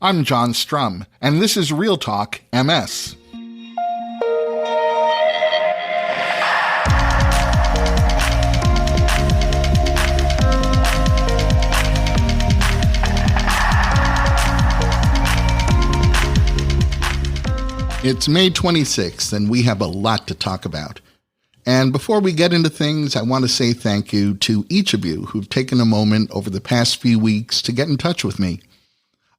I'm John Strum, and this is RealTalk MS. It's May 26th, and we have a lot to talk about. And before we get into things, I want to say thank you to each of you who've taken a moment over the past few weeks to get in touch with me.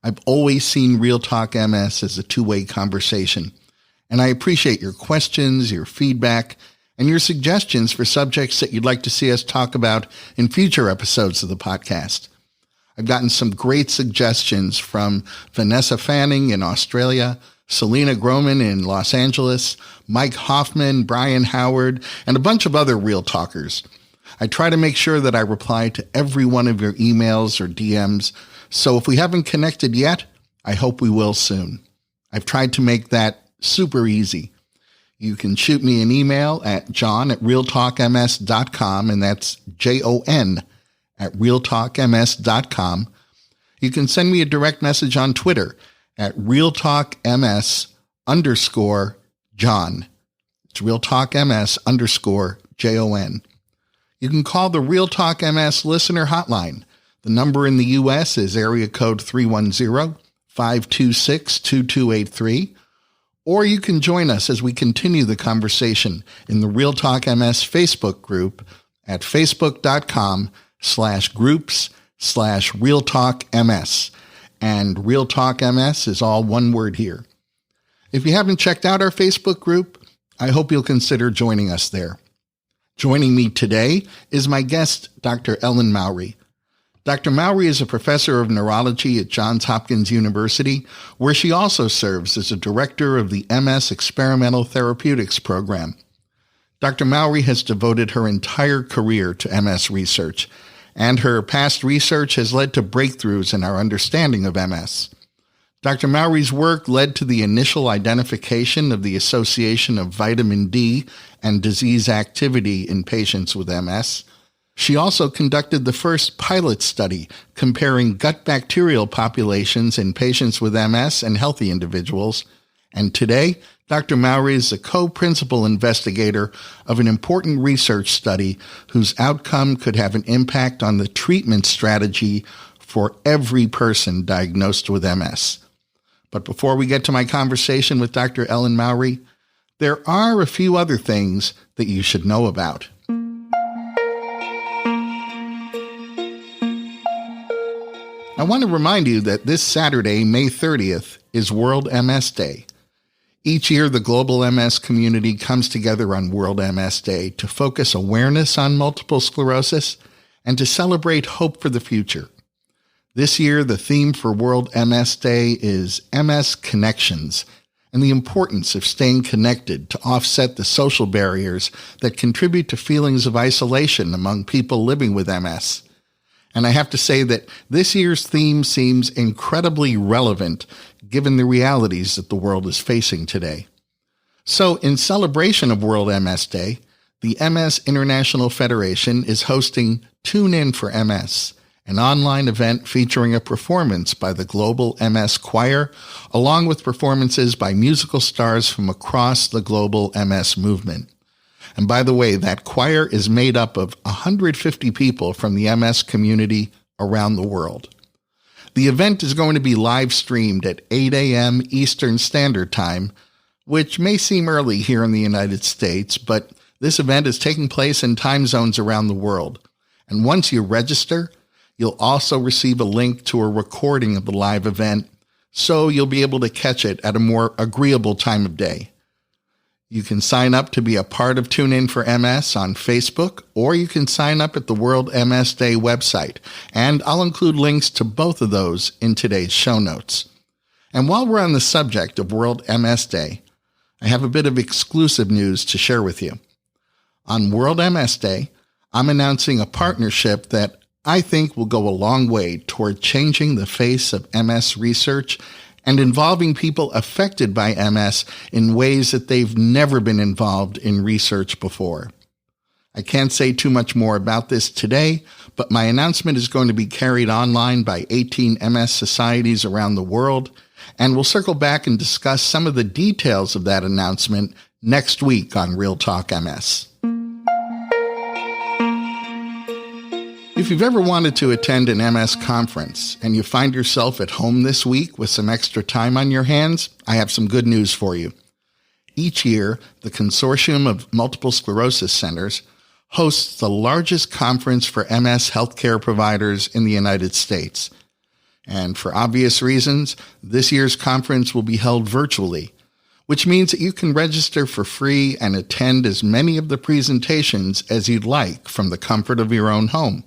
I've always seen RealTalk MS as a two-way conversation, and I appreciate your questions, your feedback, and your suggestions for subjects that you'd like to see us talk about in future episodes of the podcast. I've gotten some great suggestions from Vanessa Fanning in Australia, Selena Groman in Los Angeles, Mike Hoffman, Brian Howard, and a bunch of other Real Talkers. I try to make sure that I reply to every one of your emails or DMs, so if we haven't connected yet, I hope we will soon. I've tried to make that super easy. You can shoot me an email at john@realtalkms.com, and that's JON@realtalkms.com. You can send me a direct message on Twitter at realtalkms_John. It's realtalkms_JON. You can call the RealTalk MS listener hotline. The number in the U.S. is area code 310-526-2283. Or you can join us as we continue the conversation in the RealTalk MS Facebook group at facebook.com/groups/RealTalkMS. And RealTalk MS is all one word here. If you haven't checked out our Facebook group, I hope you'll consider joining us there. Joining me today is my guest, Dr. Ellen Mowry. Dr. Mowry is a professor of neurology at Johns Hopkins University, where she also serves as a director of the MS Experimental Therapeutics Program. Dr. Mowry has devoted her entire career to MS research, and her past research has led to breakthroughs in our understanding of MS. Dr. Mowry's work led to the initial identification of the association of vitamin D and disease activity in patients with MS. She also conducted the first pilot study comparing gut bacterial populations in patients with MS and healthy individuals. And today, Dr. Mowry is a co-principal investigator of an important research study whose outcome could have an impact on the treatment strategy for every person diagnosed with MS. But before we get to my conversation with Dr. Ellen Mowry, there are a few other things that you should know about. I want to remind you that this Saturday, May 30th, is World MS Day. Each year, the global MS community comes together on World MS Day to focus awareness on multiple sclerosis and to celebrate hope for the future. This year, the theme for World MS Day is MS Connections and the importance of staying connected to offset the social barriers that contribute to feelings of isolation among people living with MS. And I have to say that this year's theme seems incredibly relevant given the realities that the world is facing today. So in celebration of World MS Day, the MS International Federation is hosting Tune In for MS, an online event featuring a performance by the Global MS Choir, along with performances by musical stars from across the global MS movement. And by the way, that choir is made up of 150 people from the MS community around the world. The event is going to be live streamed at 8 a.m. Eastern Standard Time, which may seem early here in the United States, but this event is taking place in time zones around the world. And once you register, you'll also receive a link to a recording of the live event, so you'll be able to catch it at a more agreeable time of day. You can sign up to be a part of Tune In for MS on Facebook, or you can sign up at the World MS Day website, and I'll include links to both of those in today's show notes. And while we're on the subject of World MS Day, I have a bit of exclusive news to share with you. On World MS Day, I'm announcing a partnership that I think will go a long way toward changing the face of MS research and involving people affected by MS in ways that they've never been involved in research before. I can't say too much more about this today, but my announcement is going to be carried online by 18 MS societies around the world, and we'll circle back and discuss some of the details of that announcement next week on RealTalk MS. If you've ever wanted to attend an MS conference and you find yourself at home this week with some extra time on your hands, I have some good news for you. Each year, the Consortium of Multiple Sclerosis Centers hosts the largest conference for MS healthcare providers in the United States. And for obvious reasons, this year's conference will be held virtually, which means that you can register for free and attend as many of the presentations as you'd like from the comfort of your own home.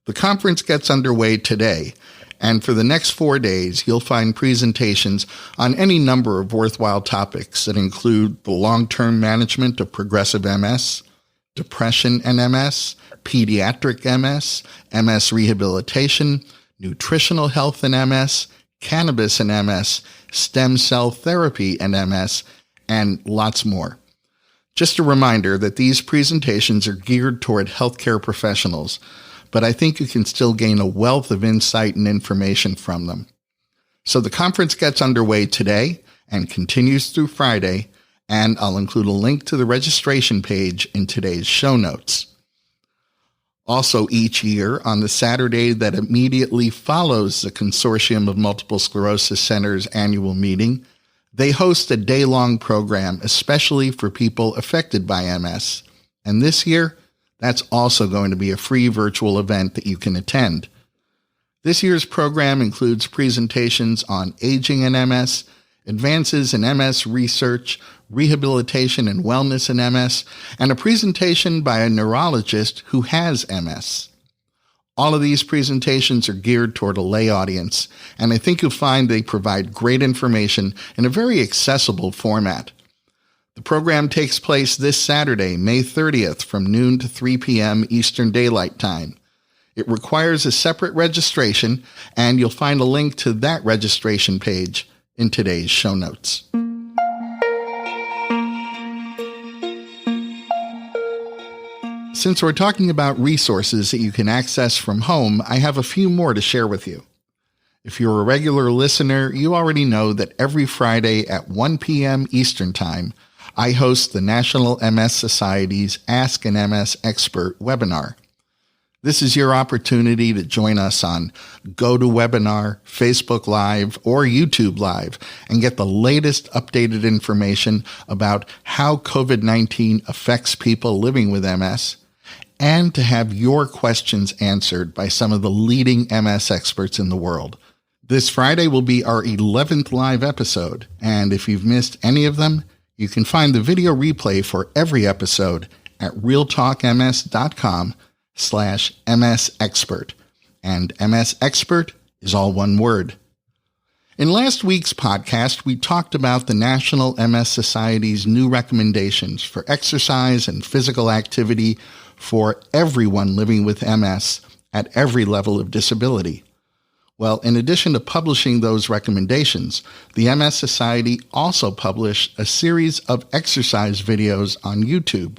The conference gets underway today, and for the next 4 days, you'll find presentations on any number of worthwhile topics that include the long-term management of progressive MS, depression and MS, pediatric MS, MS rehabilitation, nutritional health and MS, cannabis and MS, stem cell therapy and MS, and lots more. Just a reminder that these presentations are geared toward healthcare professionals, but I think you can still gain a wealth of insight and information from them. So the conference gets underway today and continues through Friday, and I'll include a link to the registration page in today's show notes. Also, each year, on the Saturday that immediately follows the Consortium of Multiple Sclerosis Centers annual meeting, they host a day-long program especially for people affected by MS. And this year, that's also going to be a free virtual event that you can attend. This year's program includes presentations on aging in MS, advances in MS research, rehabilitation and wellness in MS, and a presentation by a neurologist who has MS. All of these presentations are geared toward a lay audience, and I think you'll find they provide great information in a very accessible format. The program takes place this Saturday, May 30th, from noon to 3 p.m. Eastern Daylight Time. It requires a separate registration, and you'll find a link to that registration page in today's show notes. Since we're talking about resources that you can access from home, I have a few more to share with you. If you're a regular listener, you already know that every Friday at 1 p.m. Eastern Time, I host the National MS Society's Ask an MS Expert webinar. This is your opportunity to join us on GoToWebinar, Facebook Live, or YouTube Live and get the latest updated information about how COVID-19 affects people living with MS, and to have your questions answered by some of the leading MS experts in the world. This Friday will be our 11th live episode, and if you've missed any of them, you can find the video replay for every episode at realtalkms.com/MS Expert. And MS Expert is all one word. In last week's podcast, we talked about the National MS Society's new recommendations for exercise and physical activity for everyone living with MS at every level of disability. Well, in addition to publishing those recommendations, the MS Society also published a series of exercise videos on YouTube.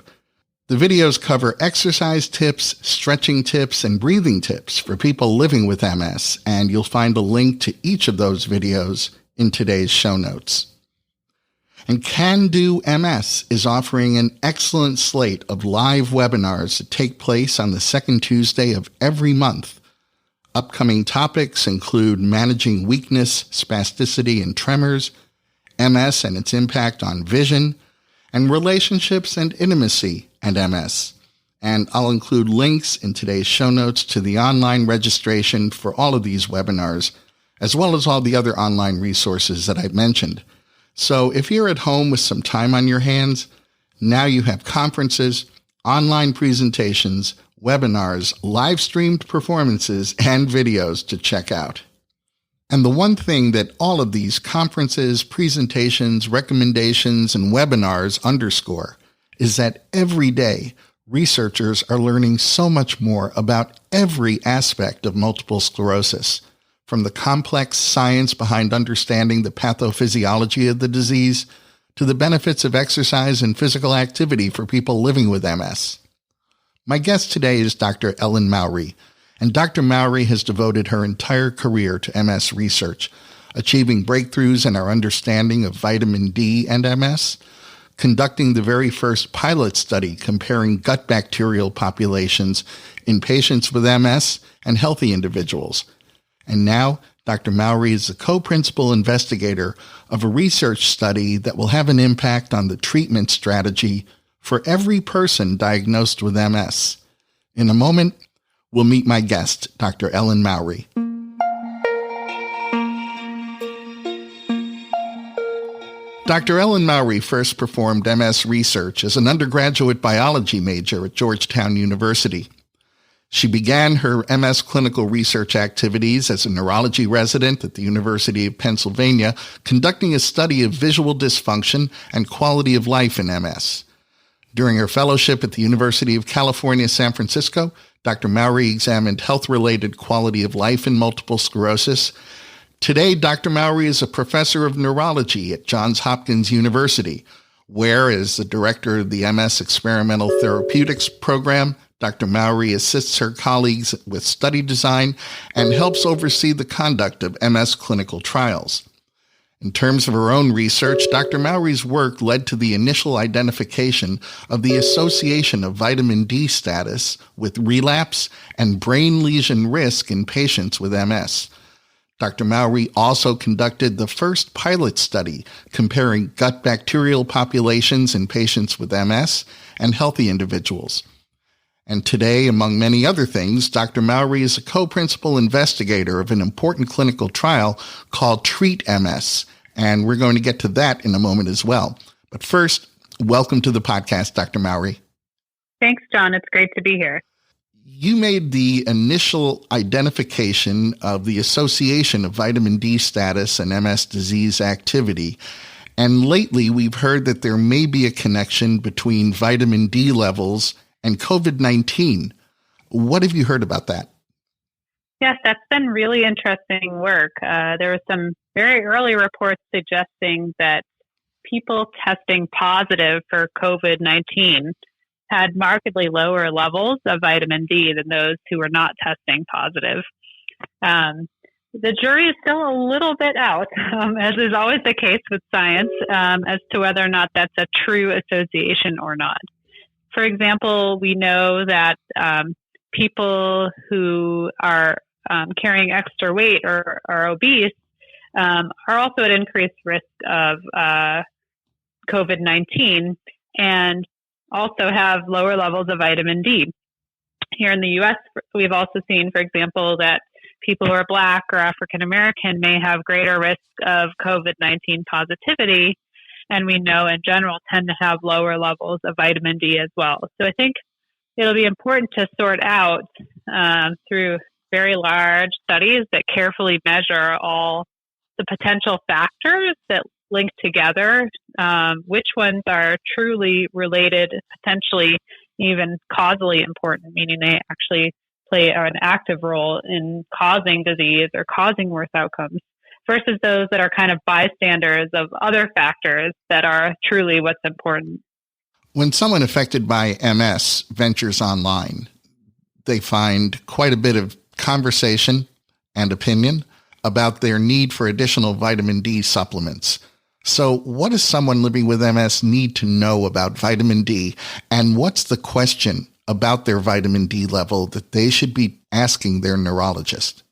The videos cover exercise tips, stretching tips, and breathing tips for people living with MS, and you'll find a link to each of those videos in today's show notes. And Can Do MS is offering an excellent slate of live webinars that take place on the second Tuesday of every month. Upcoming topics include managing weakness, spasticity, and tremors, MS and its impact on vision, and relationships and intimacy and MS. And I'll include links in today's show notes to the online registration for all of these webinars, as well as all the other online resources that I've mentioned. So if you're at home with some time on your hands, now you have conferences, online presentations, webinars, live-streamed performances, and videos to check out. And the one thing that all of these conferences, presentations, recommendations, and webinars underscore is that every day, researchers are learning so much more about every aspect of multiple sclerosis, from the complex science behind understanding the pathophysiology of the disease to the benefits of exercise and physical activity for people living with MS. My guest today is Dr. Ellen Mowry, and Dr. Mowry has devoted her entire career to MS research, achieving breakthroughs in our understanding of vitamin D and MS, conducting the very first pilot study comparing gut bacterial populations in patients with MS and healthy individuals. And now, Dr. Mowry is the co-principal investigator of a research study that will have an impact on the treatment strategy for every person diagnosed with MS. In a moment, we'll meet my guest, Dr. Ellen Mowry. Dr. Ellen Mowry first performed MS research as an undergraduate biology major at Georgetown University. She began her MS clinical research activities as a neurology resident at the University of Pennsylvania, conducting a study of visual dysfunction and quality of life in MS. During her fellowship at the University of California, San Francisco, Dr. Mowry examined health-related quality of life in multiple sclerosis. Today, Dr. Mowry is a professor of neurology at Johns Hopkins University, where, as the director of the MS Experimental Therapeutics Program, Dr. Mowry assists her colleagues with study design and helps oversee the conduct of MS clinical trials. In terms of her own research, Dr. Mowry's work led to the initial identification of the association of vitamin D status with relapse and brain lesion risk in patients with MS. Dr. Mowry also conducted the first pilot study comparing gut bacterial populations in patients with MS and healthy individuals. And today, among many other things, Dr. Mowry is a co-principal investigator of an important clinical trial called Treat MS, and we're going to get to that in a moment as well. But first, welcome to the podcast, Dr. Mowry. Thanks, John. It's great to be here. You made the initial identification of the association of vitamin D status and MS disease activity. And lately, we've heard that there may be a connection between vitamin D levels and COVID-19. What have you heard about that? Yes, that's been really interesting work. There were some very early reports suggesting that people testing positive for COVID-19 had markedly lower levels of vitamin D than those who were not testing positive. The jury is still a little bit out, as is always the case with science, as to whether or not that's a true association or not. For example, we know that people who are carrying extra weight or are obese are also at increased risk of COVID-19 and also have lower levels of vitamin D. Here in the U.S., we've also seen, for example, that people who are Black or African American may have greater risk of COVID-19 positivity, and we know in general tend to have lower levels of vitamin D as well. So I think it'll be important to sort out through very large studies that carefully measure all the potential factors that link together, which ones are truly related, potentially even causally important, meaning they actually play an active role in causing disease or causing worse outcomes, versus those that are kind of bystanders of other factors that are truly what's important. When someone affected by MS ventures online, they find quite a bit of conversation and opinion about their need for additional vitamin D supplements. So what does someone living with MS need to know about vitamin D, and what's the question about their vitamin D level that they should be asking their neurologist?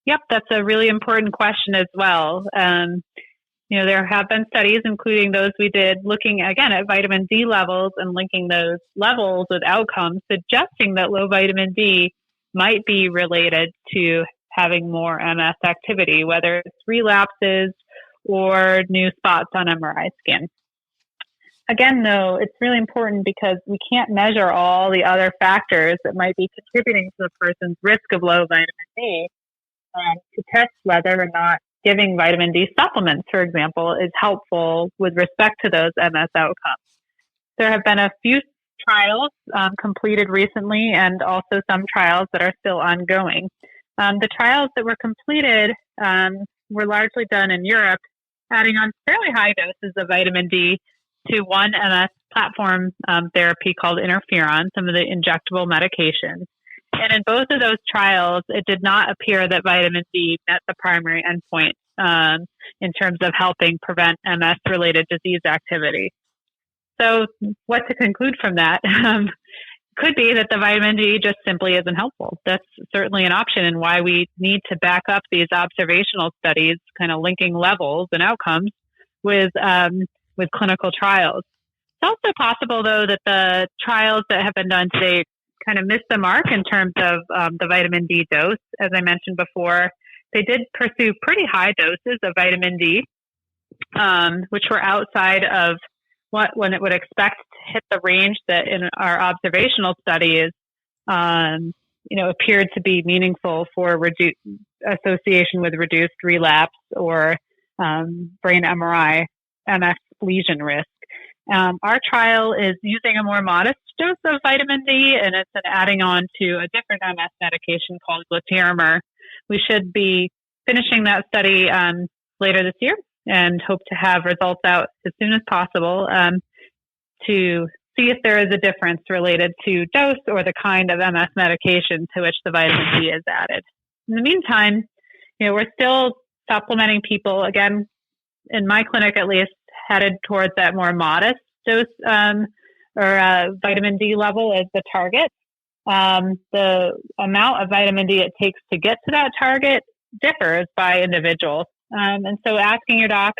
Yep, that's a really important question as well. There have been studies, including those we did, looking again at vitamin D levels and linking those levels with outcomes, suggesting that low vitamin D might be related to having more MS activity, whether it's relapses or new spots on MRI scan. Again, though, it's really important because we can't measure all the other factors that might be contributing to the person's risk of low vitamin D to test whether or not giving vitamin D supplements, for example, is helpful with respect to those MS outcomes. There have been a few trials completed recently and also some trials that are still ongoing. The trials that were completed were largely done in Europe, adding on fairly high doses of vitamin D to one MS platform therapy called interferon, some of the injectable medications. And in both of those trials, it did not appear that vitamin D met the primary endpoint in terms of helping prevent MS-related disease activity. So what to conclude from that? Could be that the vitamin D just simply isn't helpful. That's certainly an option, and why we need to back up these observational studies, kind of linking levels and outcomes with clinical trials. It's also possible, though, that the trials that have been done today kind of missed the mark in terms of the vitamin D dose. As I mentioned before, they did pursue pretty high doses of vitamin D, which were outside of what one would expect to hit the range that in our observational studies, appeared to be meaningful for association with reduced relapse or brain MRI, MS lesion risk. Our trial is using a more modest dose of vitamin D, and it's an adding on to a different MS medication called glatiramer. We should be finishing that study later this year, and hope to have results out as soon as possible to see if there is a difference related to dose or the kind of MS medication to which the vitamin D is added. In the meantime, we're still supplementing people, again, in my clinic at least, headed towards that more modest dose or vitamin D level as the target. The amount of vitamin D it takes to get to that target differs by individual. And so asking your doc,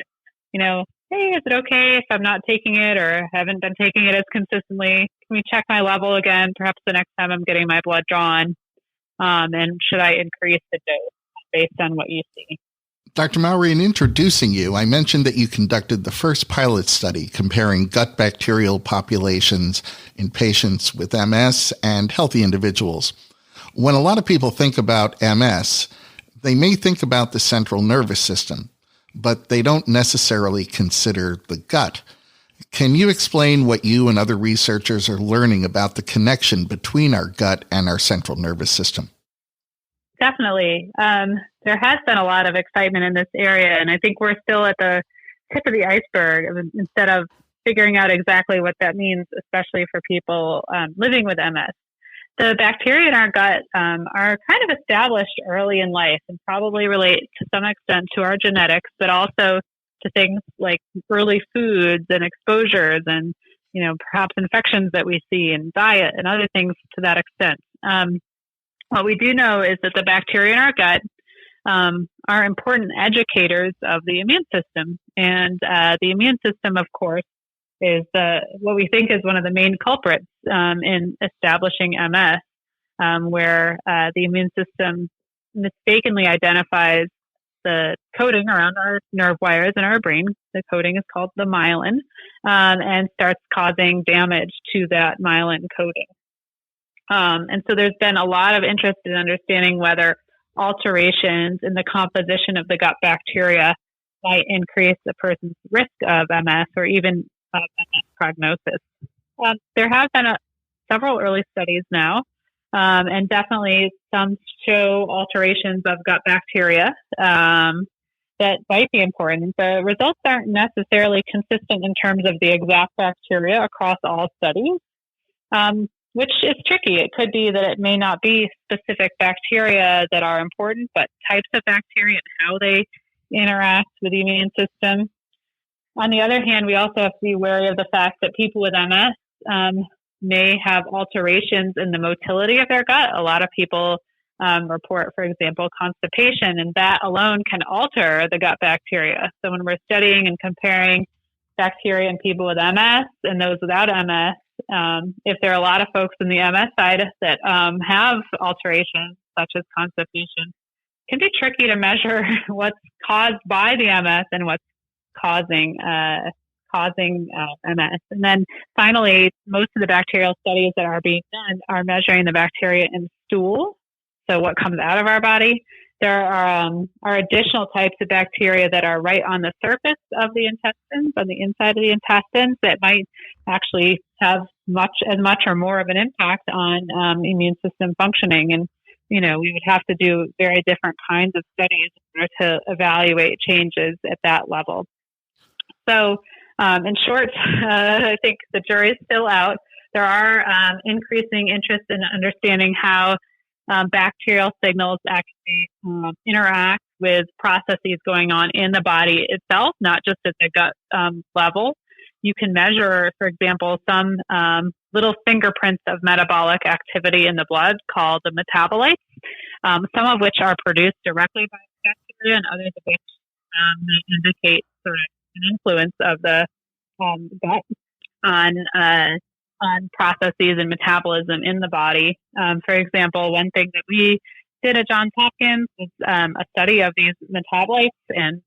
hey, is it okay if I'm not taking it or haven't been taking it as consistently? Can we check my level again, perhaps the next time I'm getting my blood drawn? And should I increase the dose based on what you see? Dr. Mowry, in introducing you, I mentioned that you conducted the first pilot study comparing gut bacterial populations in patients with MS and healthy individuals. When a lot of people think about MS, they may think about the central nervous system, but they don't necessarily consider the gut. Can you explain what you and other researchers are learning about the connection between our gut and our central nervous system? Definitely. There has been a lot of excitement in this area, and I think we're still at the tip of the iceberg instead of figuring out exactly what that means, especially for people living with MS. The bacteria in our gut are kind of established early in life and probably relate to some extent to our genetics, but also to things like early foods and exposures and, perhaps infections that we see in diet and other things to that extent. What we do know is that the bacteria in our gut are important educators of the immune system. And the immune system, of course, is what we think is one of the main culprits in establishing MS, where the immune system mistakenly identifies the coating around our nerve wires in our brain. The coating is called the myelin, and starts causing damage to that myelin coating. And so there's been a lot of interest in understanding whether alterations in the composition of the gut bacteria might increase a person's risk of MS or even of MS prognosis. There have been several early studies now, and definitely some show alterations of gut bacteria that might be important. The results aren't necessarily consistent in terms of the exact bacteria across all studies, which is tricky. It could be that it may not be specific bacteria that are important, but types of bacteria and how they interact with the immune system. On the other hand, we also have to be wary of the fact that people with MS may have alterations in the motility of their gut. A lot of people report, for example, constipation, and that alone can alter the gut bacteria. So when we're studying and comparing bacteria in people with MS and those without MS, if there are a lot of folks in the MS side that have alterations such as constipation, it can be tricky to measure what's caused by the MS and what's causing MS. And then finally, most of the bacterial studies that are being done are measuring the bacteria in stool, so what comes out of our body. There are additional types of bacteria that are right on the surface of the intestines, on the inside of the intestines, that might actually have as much or more of an impact on immune system functioning. And, we would have to do very different kinds of studies in order to evaluate changes at that level. So In short, I think the jury's still out. There are increasing interest in understanding how bacterial signals actually interact with processes going on in the body itself, not just at the gut level. You can measure, for example, some little fingerprints of metabolic activity in the blood called the metabolites, some of which are produced directly by bacteria and others of which may indicate sort of an influence of the gut on processes and metabolism in the body. For example, one thing that we did at Johns Hopkins was a study of these metabolites, and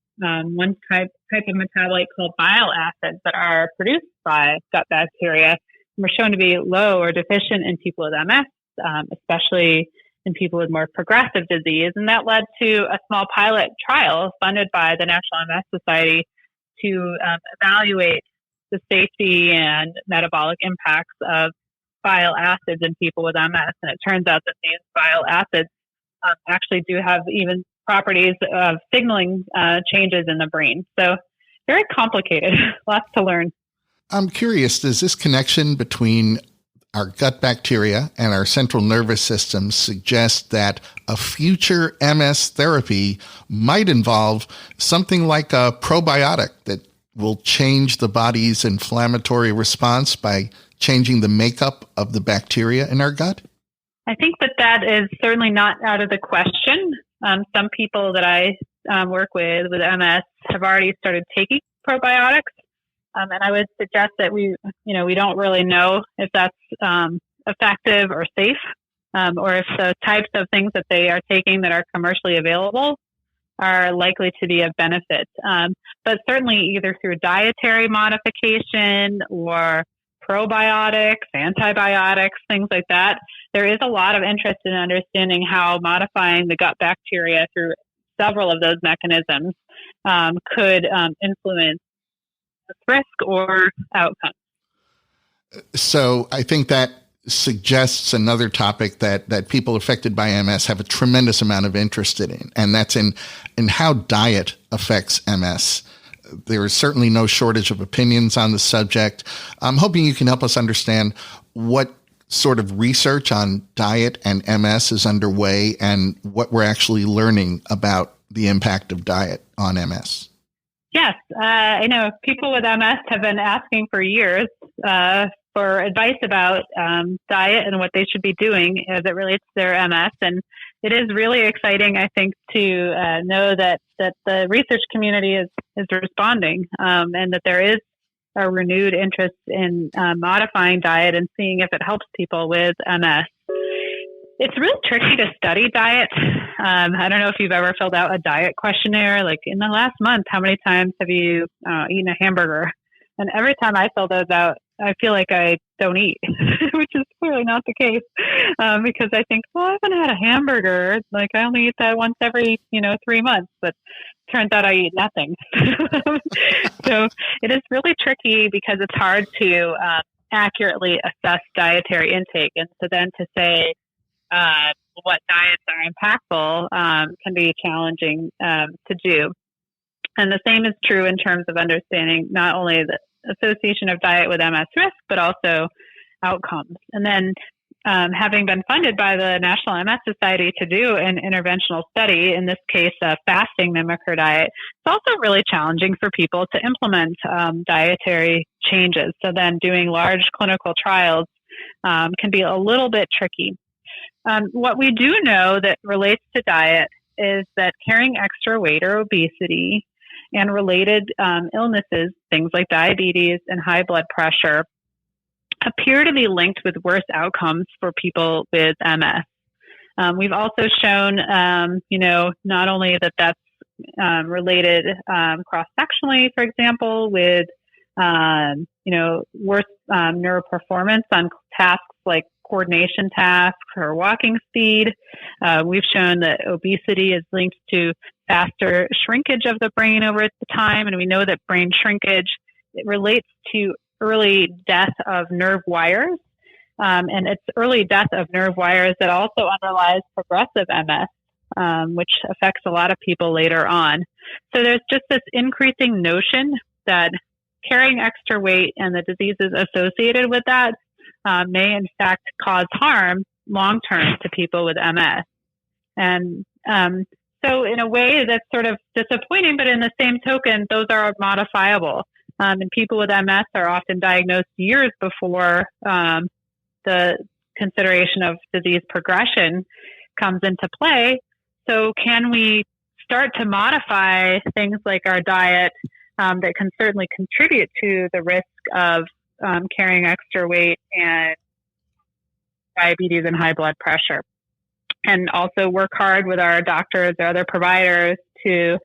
one type of metabolite called bile acids that are produced by gut bacteria were shown to be low or deficient in people with MS, especially in people with more progressive disease. And that led to a small pilot trial funded by the National MS Society to evaluate the safety and metabolic impacts of bile acids in people with MS. And it turns out that these bile acids actually do have even properties of signaling changes in the brain. So very complicated, lots to learn. I'm curious, does this connection between our gut bacteria and our central nervous system suggest that a future MS therapy might involve something like a probiotic that will change the body's inflammatory response by changing the makeup of the bacteria in our gut? I think that is certainly not out of the question. Some people that I work with MS have already started taking probiotics. And I would suggest that we don't really know if that's effective or safe, or if the types of things that they are taking that are commercially available are likely to be of benefit. But certainly either through dietary modification or probiotics, antibiotics, things like that, there is a lot of interest in understanding how modifying the gut bacteria through several of those mechanisms could influence risk or outcome. So I think that suggests another topic that people affected by MS have a tremendous amount of interest in, and that's in how diet affects MS. There is certainly no shortage of opinions on the subject. I'm hoping you can help us understand what sort of research on diet and MS is underway and what we're actually learning about the impact of diet on MS. Yes, I know people with MS have been asking for years for advice about diet and what they should be doing as it relates to their MS. And it is really exciting, I think, to know that the research community is responding and that there is a renewed interest in modifying diet and seeing if it helps people with MS. It's really tricky to study diet. I don't know if you've ever filled out a diet questionnaire, like in the last month, how many times have you eaten a hamburger? And every time I fill those out, I feel like I don't eat, which is clearly not the case, because I think, well, I haven't had a hamburger. Like I only eat that once every, 3 months, but turns out I eat nothing. So it is really tricky because it's hard to accurately assess dietary intake. And so then to say what diets are impactful can be challenging to do. And the same is true in terms of understanding not only the association of diet with MS risk, but also outcomes. And then having been funded by the National MS Society to do an interventional study, in this case, a fasting mimicker diet, it's also really challenging for people to implement dietary changes. So then doing large clinical trials can be a little bit tricky. What we do know that relates to diet is that carrying extra weight or obesity and related illnesses, things like diabetes and high blood pressure, appear to be linked with worse outcomes for people with MS. We've also shown, not only that that's related cross-sectionally, for example, with, worse neuroperformance on tasks like coordination tasks or walking speed. We've shown that obesity is linked to faster shrinkage of the brain over the time, and we know that brain shrinkage, it relates to early death of nerve wires, and it's early death of nerve wires that also underlies progressive MS, which affects a lot of people later on. So there's just this increasing notion that carrying extra weight and the diseases associated with that may in fact cause harm long-term to people with MS. And so in a way that's sort of disappointing, but in the same token, those are modifiable. And people with MS are often diagnosed years before the consideration of disease progression comes into play. So can we start to modify things like our diet that can certainly contribute to the risk of carrying extra weight and diabetes and high blood pressure? And also work hard with our doctors or other providers to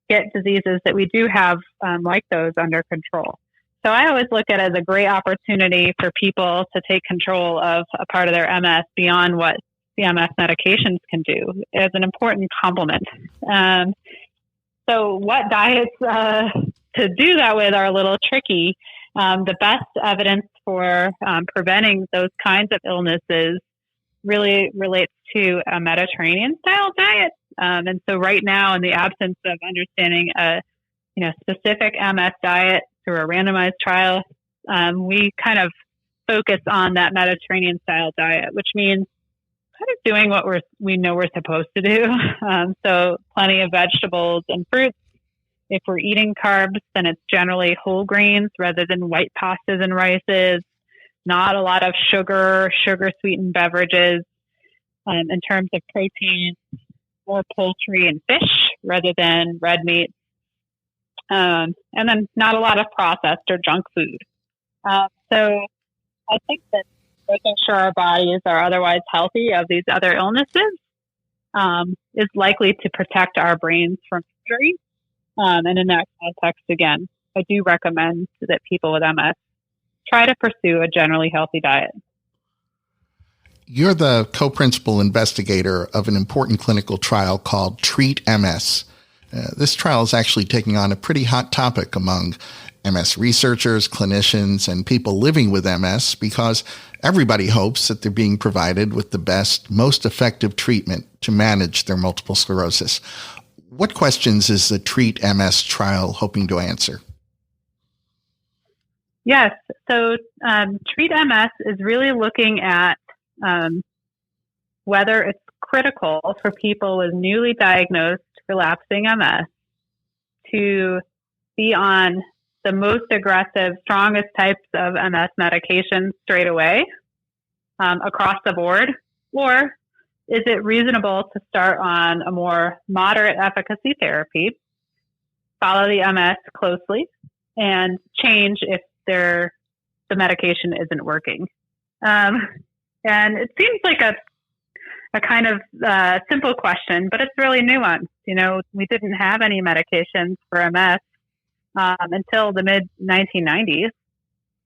get diseases that we do have like those under control. So I always look at it as a great opportunity for people to take control of a part of their MS beyond what the MS medications can do as an important complement. So what diets to do that with are a little tricky. The best evidence for preventing those kinds of illnesses really relates to a Mediterranean style diet. And so right now, in the absence of understanding a specific MS diet through a randomized trial, we kind of focus on that Mediterranean style diet, which means kind of doing what we know we're supposed to do. So plenty of vegetables and fruits. If we're eating carbs, then it's generally whole grains rather than white pastas and rices. Not a lot of sugar sweetened beverages. In terms of protein, more poultry and fish rather than red meat. And then not a lot of processed or junk food. So I think that making sure our bodies are otherwise healthy of these other illnesses is likely to protect our brains from injury. And in that context, again, I do recommend that people with MS try to pursue a generally healthy diet. You're the co-principal investigator of an important clinical trial called Treat MS. This trial is actually taking on a pretty hot topic among MS researchers, clinicians, and people living with MS because everybody hopes that they're being provided with the best, most effective treatment to manage their multiple sclerosis. What questions is the Treat MS trial hoping to answer? Yes. So Treat MS is really looking at whether it's critical for people with newly diagnosed relapsing MS to be on the most aggressive, strongest types of MS medications straight away across the board, or is it reasonable to start on a more moderate efficacy therapy, follow the MS closely, and change if the medication isn't working? And it seems like a kind of simple question, but it's really nuanced. We didn't have any medications for MS until the mid-1990s.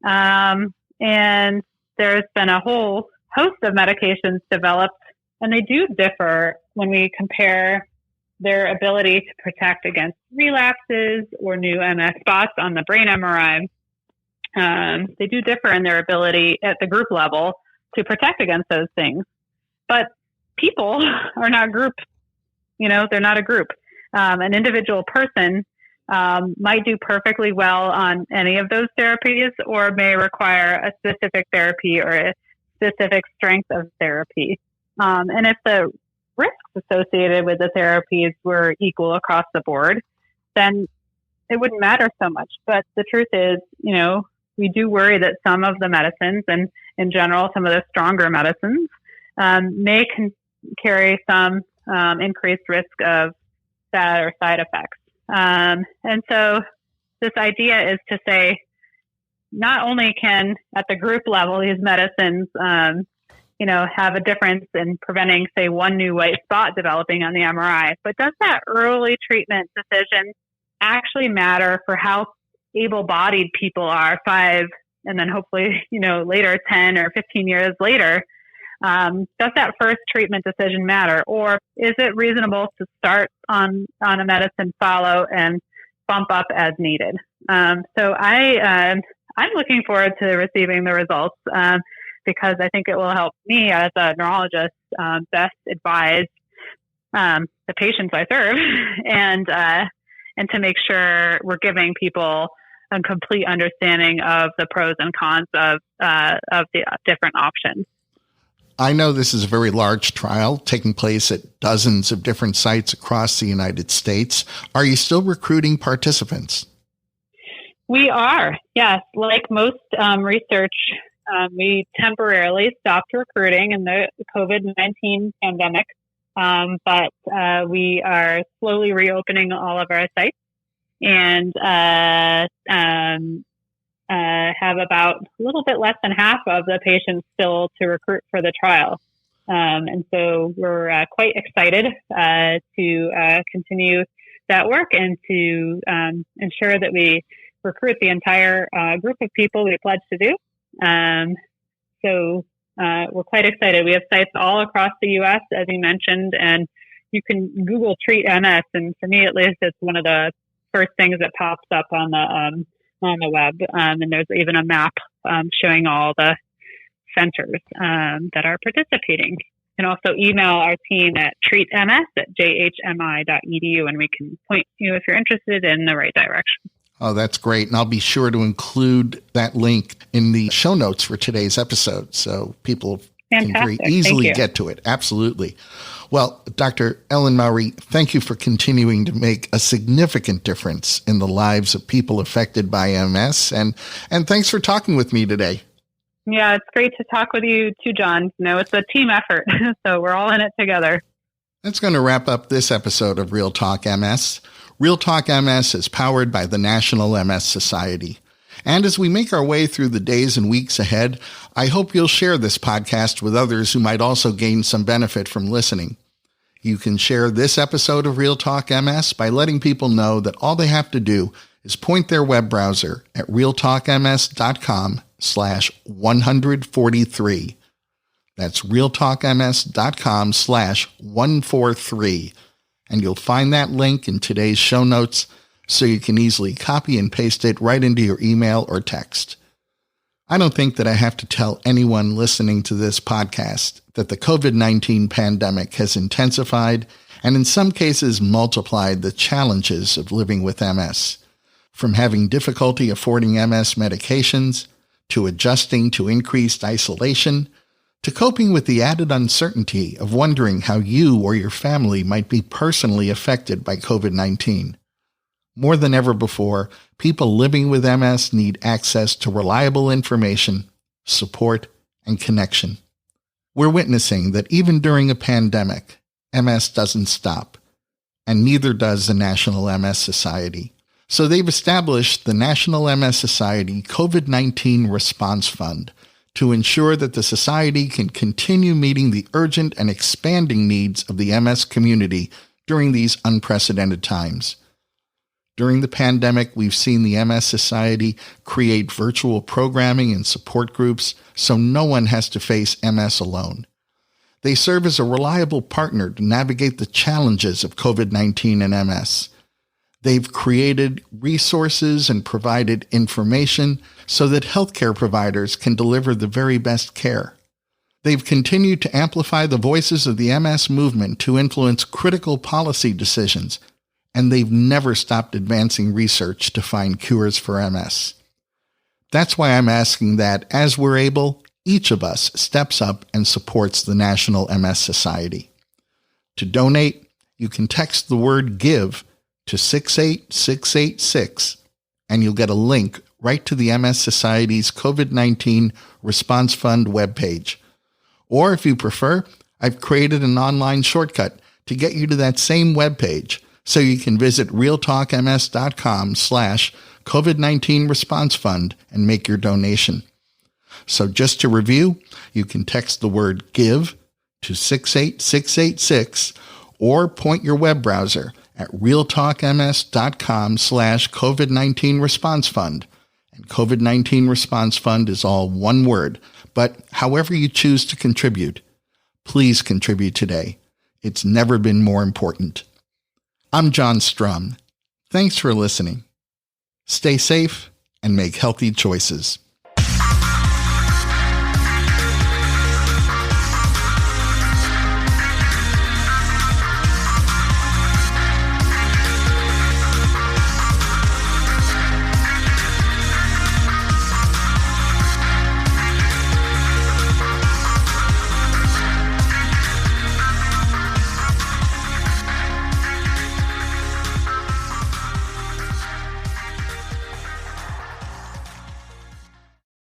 And there's been a whole host of medications developed, and they do differ when we compare their ability to protect against relapses or new MS spots on the brain MRI. They do differ in their ability at the group level to protect against those things. But people are not group, they're not a group. An individual person might do perfectly well on any of those therapies or may require a specific therapy or a specific strength of therapy. And if the risks associated with the therapies were equal across the board, then it wouldn't matter so much. But the truth is, we do worry that some of the medicines, and in general, some of the stronger medicines, may carry some increased risk of bad or side effects. And so this idea is to say, not only can at the group level these medicines, have a difference in preventing, say, one new white spot developing on the MRI, but does that early treatment decision actually matter for how able-bodied people are 5 and then hopefully, later 10 or 15 years later? Does that first treatment decision matter, or is it reasonable to start on a medicine, follow, and bump up as needed? So I'm looking forward to receiving the results because I think it will help me as a neurologist best advise the patients I serve and to make sure we're giving people a complete understanding of the pros and cons of the different options. I know this is a very large trial taking place at dozens of different sites across the United States. Are you still recruiting participants? We are, yes. Like most research, we temporarily stopped recruiting in the COVID-19 pandemic, but we are slowly reopening all of our sites and have about a little bit less than half of the patients still to recruit for the trial. And so we're quite excited to continue that work and to ensure that we recruit the entire group of people we pledged to do. So we're quite excited. We have sites all across the U.S., as you mentioned, and you can Google Treat MS, and for me at least, it's one of the first things that pops up on the web. And there's even a map showing all the centers that are participating. You can also email our team at treatms@jhmi.edu, and we can point you, if you're interested, in the right direction. Oh, that's great. And I'll be sure to include that link in the show notes for today's episode so people can very easily get to it. Absolutely. Well, Dr. Ellen Mowry, thank you for continuing to make a significant difference in the lives of people affected by MS. And thanks for talking with me today. Yeah, it's great to talk with you too, John. It's a team effort, so we're all in it together. That's going to wrap up this episode of RealTalk MS. RealTalk MS is powered by the National MS Society. And as we make our way through the days and weeks ahead, I hope you'll share this podcast with others who might also gain some benefit from listening. You can share this episode of RealTalk MS by letting people know that all they have to do is point their web browser at realtalkms.com/143. That's realtalkms.com/143. And you'll find that link in today's show notes so you can easily copy and paste it right into your email or text. I don't think that I have to tell anyone listening to this podcast that the COVID-19 pandemic has intensified and in some cases multiplied the challenges of living with MS. From having difficulty affording MS medications, to adjusting to increased isolation, to coping with the added uncertainty of wondering how you or your family might be personally affected by COVID-19. More than ever before, people living with MS need access to reliable information, support, and connection. We're witnessing that even during a pandemic, MS doesn't stop, and neither does the National MS Society. So they've established the National MS Society COVID-19 Response Fund to ensure that the Society can continue meeting the urgent and expanding needs of the MS community during these unprecedented times. During the pandemic, we've seen the MS Society create virtual programming and support groups so no one has to face MS alone. They serve as a reliable partner to navigate the challenges of COVID-19 and MS. They've created resources and provided information so that healthcare providers can deliver the very best care. They've continued to amplify the voices of the MS movement to influence critical policy decisions, and they've never stopped advancing research to find cures for MS. That's why I'm asking that, as we're able, each of us steps up and supports the National MS Society. To donate, you can text the word GIVE to 68686, and you'll get a link right to the MS Society's COVID-19 Response Fund webpage. Or if you prefer, I've created an online shortcut to get you to that same webpage, so you can visit realtalkms.com/COVID-19 Response Fund and make your donation. So just to review, you can text the word GIVE to 68686 or point your web browser at realtalkms.com/COVID-19 Response Fund. And COVID-19 Response Fund is all one word, but however you choose to contribute, please contribute today. It's never been more important. I'm John Strum. Thanks for listening. Stay safe and make healthy choices.